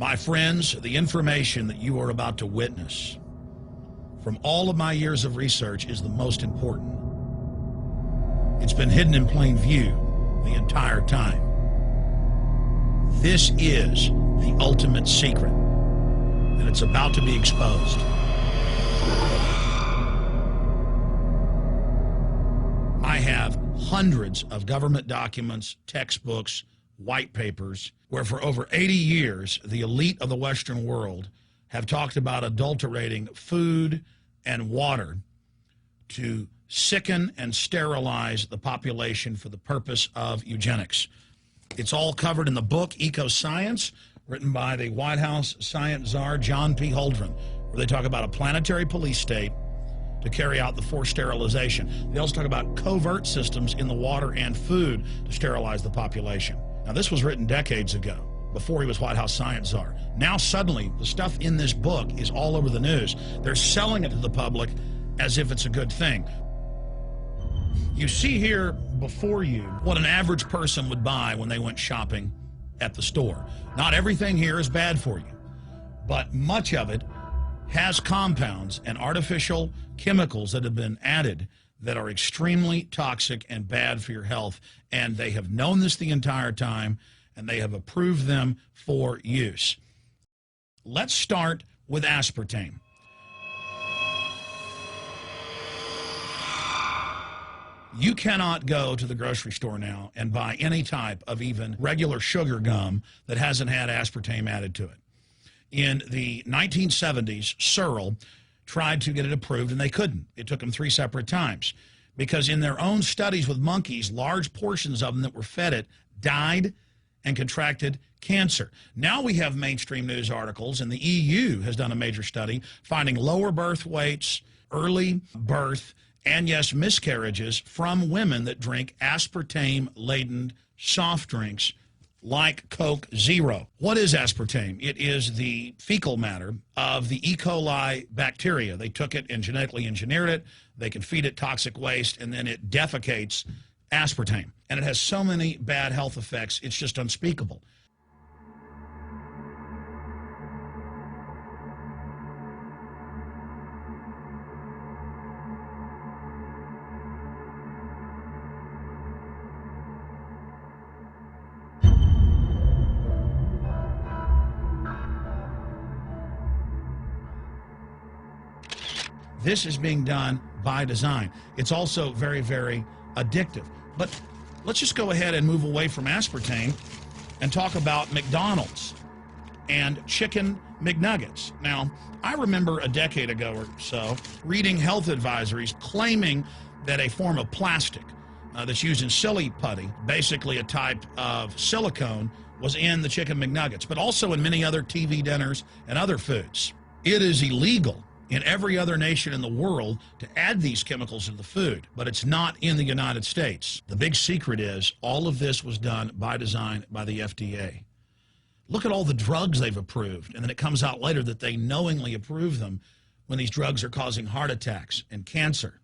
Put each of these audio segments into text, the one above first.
My friends, the information that you are about to witness from all of my years of research is the most important. It's been hidden in plain view the entire time. This is the ultimate secret, and it's about to be exposed. I have hundreds of government documents, textbooks, white papers, where for over 80 years, the elite of the Western world have talked about adulterating food and water to sicken and sterilize the population for the purpose of eugenics. It's all covered in the book Eco-Science, written by the White House science czar John P. Holdren, where they talk about a planetary police state to carry out the forced sterilization. They also talk about covert systems in the water and food to sterilize the population. Now, this was written decades ago, before he was White House science czar. Now, suddenly, the stuff in this book is all over the news. They're selling it to the public as if it's a good thing. You see here before you what an average person would buy when they went shopping at the store. Not everything here is bad for you, but much of it has compounds and artificial chemicals that have been added that are extremely toxic and bad for your health, and they have known this the entire time, and they have approved them for use. Let's start with aspartame. You cannot go to the grocery store now and buy any type of even regular sugar gum that hasn't had aspartame added to it. In the 1970s, Searle tried to get it approved, and they couldn't. It took them 3 separate times because in their own studies with monkeys, large portions of them that were fed it died and contracted cancer. Now we have mainstream news articles, and the EU has done a major study finding lower birth weights, early birth, and yes, miscarriages from women that drink aspartame-laden soft drinks like Coke Zero. What is aspartame? It is the fecal matter of the E. coli bacteria. They took it and genetically engineered it. They can feed it toxic waste, and then it defecates aspartame. And it has so many bad health effects, it's just unspeakable. This is being done by design. It's also very, very addictive. But let's just go ahead and move away from aspartame and talk about McDonald's and chicken McNuggets. Now, I remember a decade ago or so reading health advisories claiming that a form of plastic that's used in silly putty, basically a type of silicone, was in the chicken McNuggets, but also in many other TV dinners and other foods. It is illegal in every other nation in the world to add these chemicals to the food, but it's not in the United States. The big secret is all of this was done by design by the FDA. Look at all the drugs they've approved, and then it comes out later that they knowingly approve them when these drugs are causing heart attacks and cancer.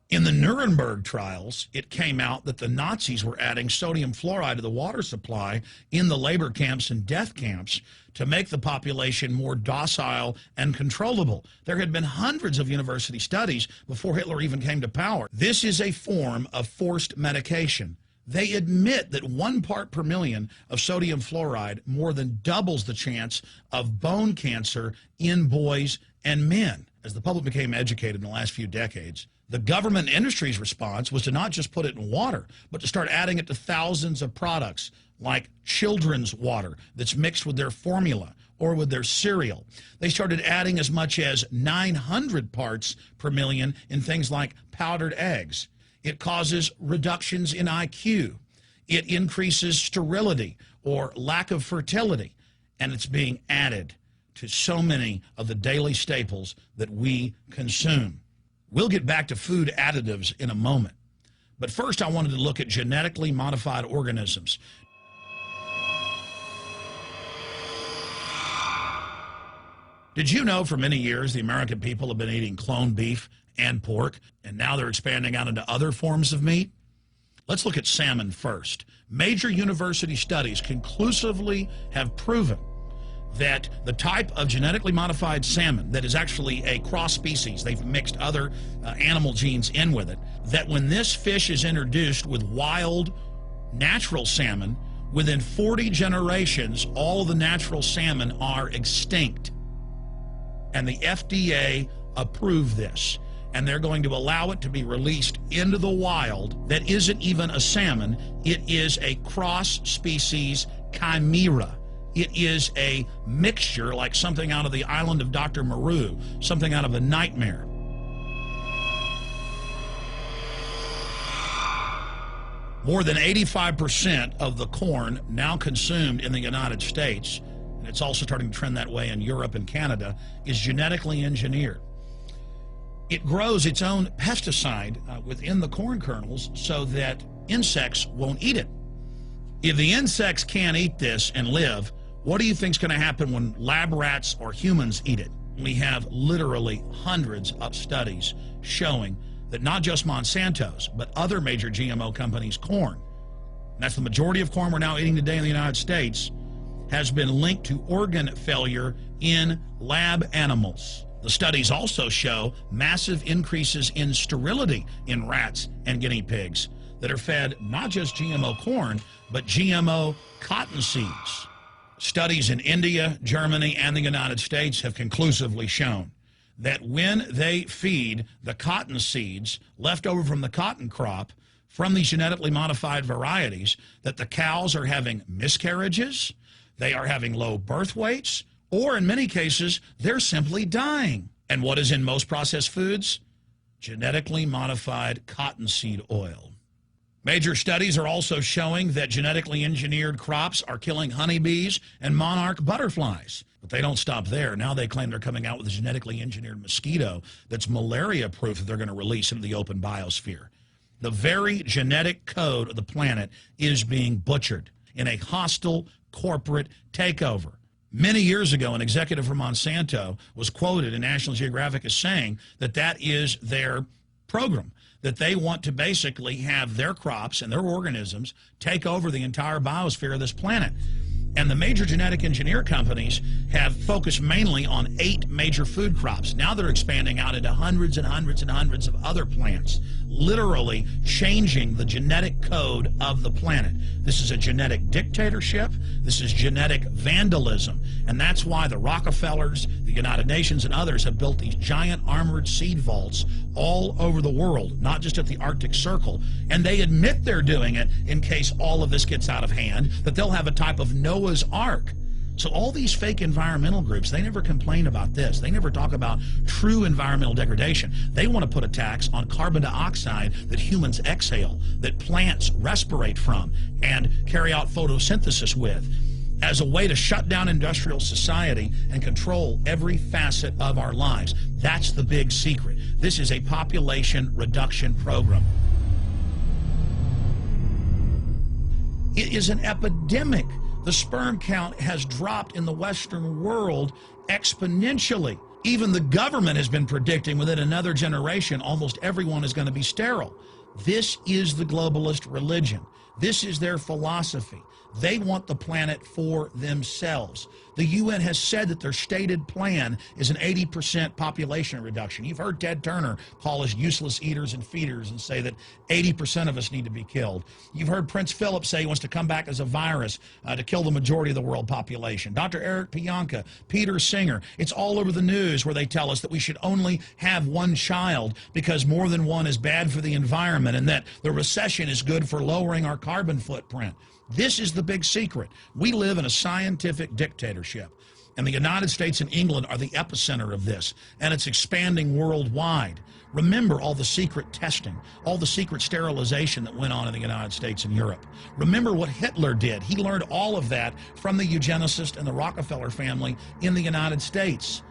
In the Nuremberg trials, it came out that the Nazis were adding sodium fluoride to the water supply in the labor camps and death camps to make the population more docile and controllable. There had been hundreds of university studies before Hitler even came to power. This is a form of forced medication. They admit that 1 part per million of sodium fluoride more than doubles the chance of bone cancer in boys and men. As the public became educated in the last few decades, the government industry's response was to not just put it in water, but to start adding it to thousands of products like children's water that's mixed with their formula or with their cereal. They started adding as much as 900 parts per million in things like powdered eggs. It causes reductions in IQ. It increases sterility or lack of fertility, and it's being added to so many of the daily staples that we consume. We'll get back to food additives in a moment. But first, I wanted to look at genetically modified organisms. Did you know for many years the American people have been eating cloned beef and pork, and now they're expanding out into other forms of meat? Let's look at salmon first. Major university studies conclusively have proven that the type of genetically modified salmon that is actually a cross species, they've mixed other animal genes in with it, that when this fish is introduced with wild natural salmon, within 40 generations, all the natural salmon are extinct. And the FDA approved this. And they're going to allow it to be released into the wild that isn't even a salmon. It is a cross-species chimera. It is a mixture like something out of the island of Dr. Moreau, something out of a nightmare. More than 85% of the corn now consumed in the United States, and it's also starting to trend that way in Europe and Canada, is genetically engineered. It grows its own pesticide within the corn kernels so that insects won't eat it. If the insects can't eat this and live, what do you think is going to happen when lab rats or humans eat it? We have literally hundreds of studies showing that not just Monsanto's, but other major GMO companies' corn, and that's the majority of corn we're now eating today in the United States, has been linked to organ failure in lab animals. The studies also show massive increases in sterility in rats and guinea pigs that are fed not just GMO corn, but GMO cotton seeds. Studies in India, Germany, and the United States have conclusively shown that when they feed the cotton seeds left over from the cotton crop from these genetically modified varieties, that the cows are having miscarriages, they are having low birth weights, or in many cases, they're simply dying. And what is in most processed foods? Genetically modified cottonseed oil. Major studies are also showing that genetically engineered crops are killing honeybees and monarch butterflies. But they don't stop there. Now they claim they're coming out with a genetically engineered mosquito that's malaria-proof that they're going to release into the open biosphere. The very genetic code of the planet is being butchered in a hostile corporate takeover. Many years ago, an executive from Monsanto was quoted in National Geographic as saying that that is their program, that they want to basically have their crops and their organisms take over the entire biosphere of this planet. And the major genetic engineer companies have focused mainly on 8 major food crops. Now they're expanding out into hundreds and hundreds and hundreds of other plants, literally changing the genetic code of the planet. This is a genetic dictatorship. This is genetic vandalism. And that's why the Rockefellers, the United Nations, and others have built these giant armored seed vaults all over the world, not just at the Arctic Circle. And they admit they're doing it in case all of this gets out of hand, that they'll have a type of Noah's Ark. So all these fake environmental groups, they never complain about this. They never talk about true environmental degradation. They want to put a tax on carbon dioxide that humans exhale, that plants respirate from and carry out photosynthesis with, as a way to shut down industrial society and control every facet of our lives. That's the big secret. This is a population reduction program. It is an epidemic. The sperm count has dropped in the Western world exponentially. Even the government has been predicting within another generation, almost everyone is going to be sterile. This is the globalist religion. This is their philosophy. They want the planet for themselves. The UN has said that their stated plan is an 80% population reduction. You've heard Ted Turner call us useless eaters and feeders and say that 80% of us need to be killed. You've heard Prince Philip say he wants to come back as a virus to kill the majority of the world population. Dr. Eric Pianka, Peter Singer, it's all over the news where they tell us that we should only have one child because more than one is bad for the environment and that the recession is good for lowering our carbon footprint. This is the big secret. We live in a scientific dictatorship, and the United States and England are the epicenter of this, and it's expanding worldwide. Remember all the secret testing, all the secret sterilization that went on in the United States and Europe. Remember what Hitler did. He learned all of that from the eugenicist and the Rockefeller family in the United States.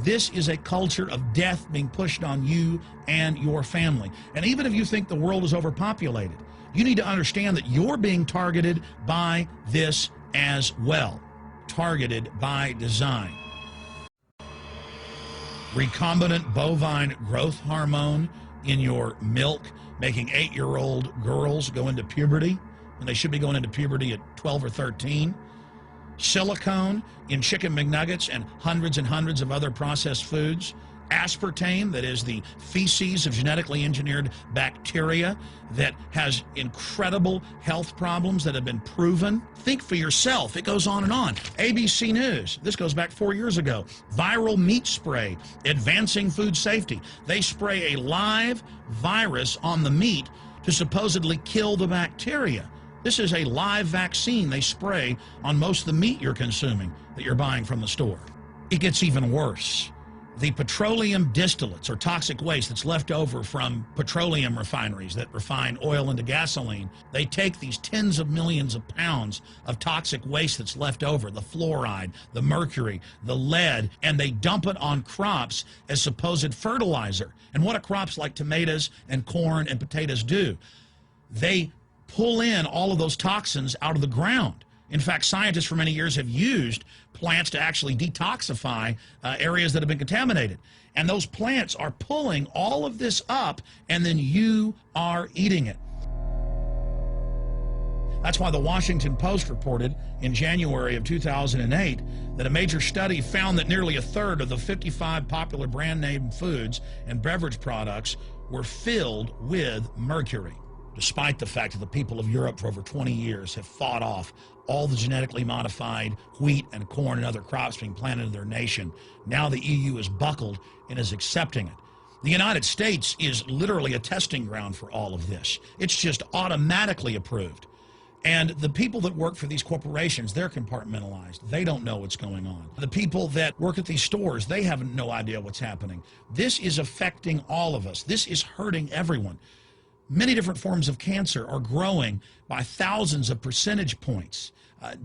This is a culture of death being pushed on you and your family. And even if you think the world is overpopulated, you need to understand that you're being targeted by this as well. Targeted by design. Recombinant bovine growth hormone in your milk making 8-year-old girls go into puberty when they should be going into puberty at 12 or 13. Silicone in chicken McNuggets and hundreds of other processed foods. Aspartame, that is the feces of genetically engineered bacteria that has incredible health problems that have been proven. Think for yourself. It goes on and on. ABC News, this goes back 4 years ago. Viral meat spray, advancing food safety. They spray a live virus on the meat to supposedly kill the bacteria. This is a live vaccine they spray on most of the meat you're consuming that you're buying from the store. It gets even worse. The petroleum distillates, or toxic waste that's left over from petroleum refineries that refine oil into gasoline, they take these tens of millions of pounds of toxic waste that's left over, the fluoride, the mercury, the lead, and they dump it on crops as supposed fertilizer. And what do crops like tomatoes and corn and potatoes do? They pull in all of those toxins out of the ground. In fact, scientists for many years have used plants to actually detoxify areas that have been contaminated. And those plants are pulling all of this up, and then you are eating it. That's why the Washington Post reported in January of 2008 that a major study found that nearly a third of the 55 popular brand name foods and beverage products were filled with mercury. Despite the fact that the people of Europe for over 20 years have fought off all the genetically modified wheat and corn and other crops being planted in their nation, now the EU is buckled and is accepting it. The United States is literally a testing ground for all of this. It's just automatically approved. And the people that work for these corporations, they're compartmentalized. They don't know what's going on. The people that work at these stores, they have no idea what's happening. This is affecting all of us. This is hurting everyone. Many different forms of cancer are growing by thousands of percentage points.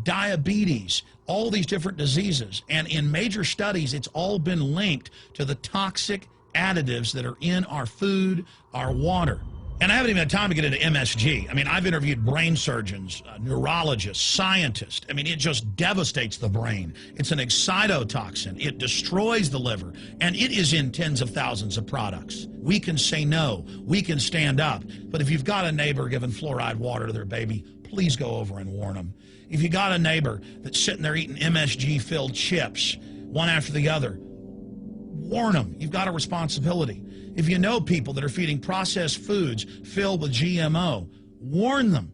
Diabetes, all these different diseases. And in major studies, it's all been linked to the toxic additives that are in our food, our water. And I haven't even had time to get into MSG. I mean, I've interviewed brain surgeons, neurologists, scientists. I mean, it just devastates the brain. It's an excitotoxin. It destroys the liver, and it is in tens of thousands of products. We can say no. We can stand up. But if you've got a neighbor giving fluoride water to their baby, please go over and warn them. If you got a neighbor that's sitting there eating MSG-filled chips, one after the other, warn them. You've got a responsibility. If you know people that are feeding processed foods filled with GMO, warn them.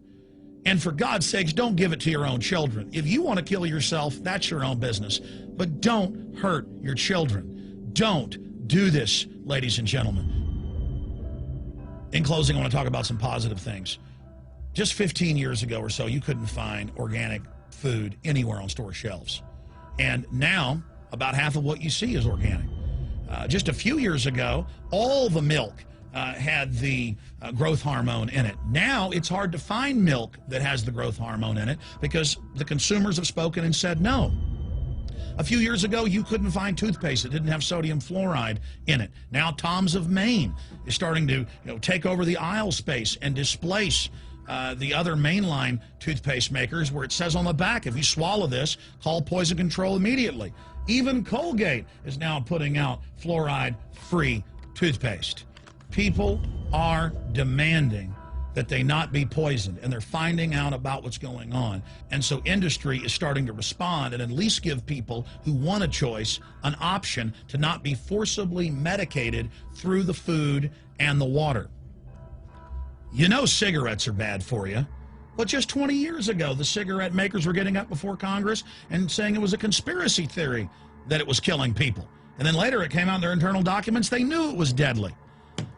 And for God's sakes, don't give it to your own children. If you want to kill yourself, that's your own business. But don't hurt your children. Don't do this, ladies and gentlemen. In closing, I want to talk about some positive things. Just 15 years ago or so, you couldn't find organic food anywhere on store shelves. And now, about half of what you see is organic. Just a few years ago, all the milk had the growth hormone in it. Now it's hard to find milk that has the growth hormone in it because the consumers have spoken and said no. A few years ago, you couldn't find toothpaste that didn't have sodium fluoride in it. Now Tom's of Maine is starting to take over the aisle space and displace the other mainline toothpaste makers, where it says on the back, if you swallow this, call poison control immediately. Even Colgate is now putting out fluoride-free toothpaste. People are demanding that they not be poisoned, and they're finding out about what's going on. And so industry is starting to respond and at least give people who want a choice an option to not be forcibly medicated through the food and the water. You know cigarettes are bad for you. But just 20 years ago, the cigarette makers were getting up before Congress and saying it was a conspiracy theory that it was killing people. And then later it came out in their internal documents, they knew it was deadly.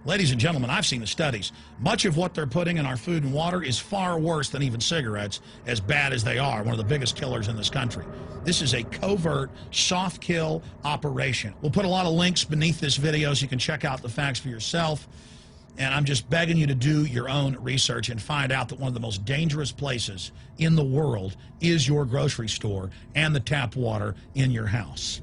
Ladies and gentlemen, I've seen the studies. Much of what they're putting in our food and water is far worse than even cigarettes, as bad as they are, one of the biggest killers in this country. This is a covert, soft kill operation. We'll put a lot of links beneath this video so you can check out the facts for yourself. And I'm just begging you to do your own research and find out that one of the most dangerous places in the world is your grocery store and the tap water in your house.